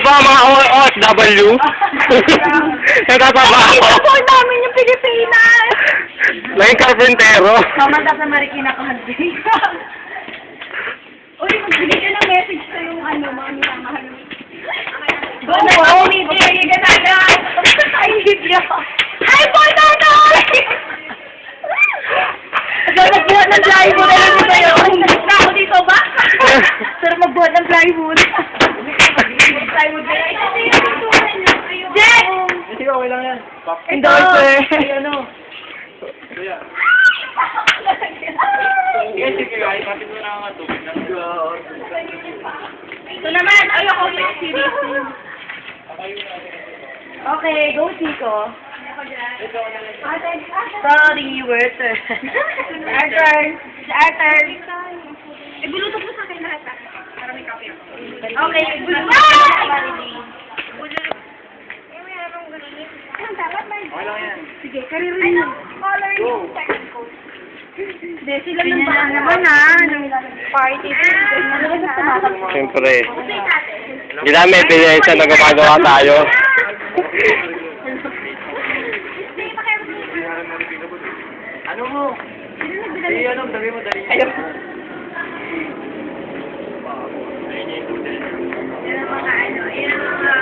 pa ang mga OFW. Nagtatrabaho. Support namin yung Pilipinas! Naging karpentero. Mamanda sa Marikina ka mag-break. Uy, magbigay ka ng message sa yung ano, mga minamahal. Go na! Hindi ka na agad! Ay, hindi ako. Hi, boy, Toto! Nagbuhat ng plywood. Alam mo ba yun? Na ako dito ba? Pero magbuhat ng plywood. Plywood ba yun? Jet! Hindi, okay lang yan. Endorser! Ano? Ito yan. Sige, kahit pati mo na nga tubig lang. Ito naman, ayoko may series. Okay, go Chico. Sorry, waiter. Arthur. Arthur. Ibulutot mo sa akin lahat ah. Para may copy ako. Okay, ibulutot mo sa Marilyn. Okay lang yan. Sige, karirin mo. Color yung second coat. Hindi, sila naman ha. Party. Siyempre. Hindi namin pinaysa na gumagawa tayo. Ano mo? Dali, ano? Dali mo, dali. Ayaw. Yan ang mga ano, yan ang mga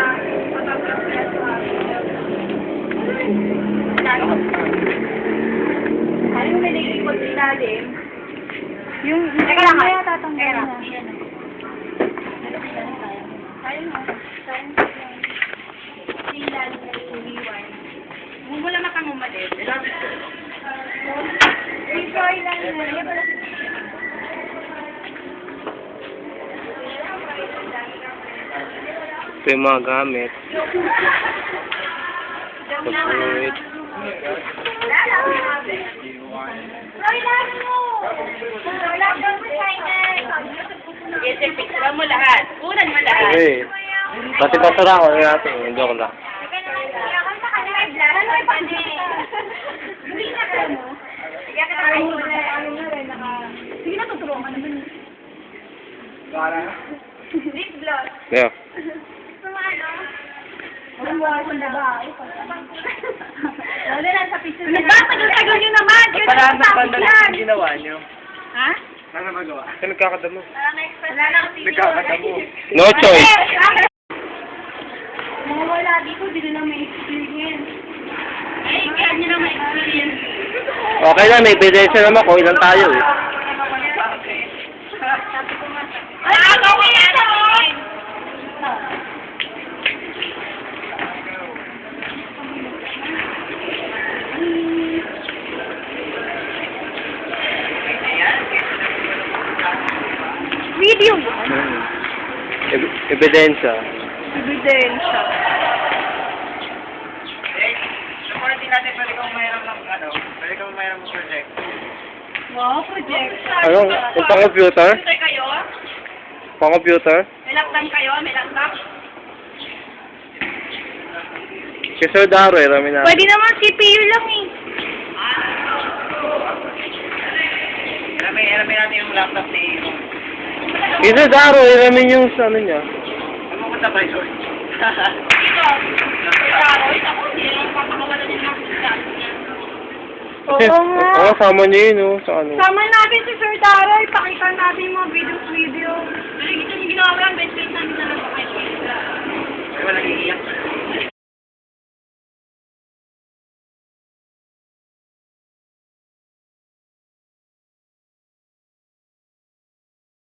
ano yung may nag-ikot sa ilalim? Yung, teka lang kaya tatanggal na. Kaya mo. Yung ilalim na yung uliwan. Huwag mo lang makangumalit. Dito ilalim na. Yan pala. Ito yung mga gamit. Pagkulit. Sige, picture mo lahat. Unan mo lahat. Okay. Kasi basura ko natin. Hindi ako lang. Sige na, tutulungan ka naman. Para? Lip gloss. Yeah. Wala sa babae. Wala lang sa picture. Nagtatagal nyo naman. Parang nagpandali yung ginawa nyo. Ha? Ano magawa? Kasi nagkakadamo. Wala na kasi. Nagkakadamo. No choice. Mga wala dito, hindi na may experience. Ay, kaya nyo na may experience. Okay lang, may ebidensya naman kung ilan tayo eh. Wala ka kaya naman! Video ba? Ebidensya. Ebidensya. Support din natin, pwede kang mayroon ng ano, pwede kang mayroon ng project. Wow, project. Ano? Yung pang-computer? Computer kayo? Pang-computer? May laptop kayo? May laptop? Si Sir Daro eh, rami na. Pwede naman CPU lang eh. Alamin natin yung laptop ni Ino. Si Sir Daro eh, rami yung sa ano niya. Ano mo sa price oil? Ako, hindi lang papakawalan yung laptop niya. Oo nga. Oo, sama niya yun oh, sa ano. Sama natin si Sir Daroy. Pakita natin yung mga video. Dali, ito yung ginawa ko lang. Best friend namin na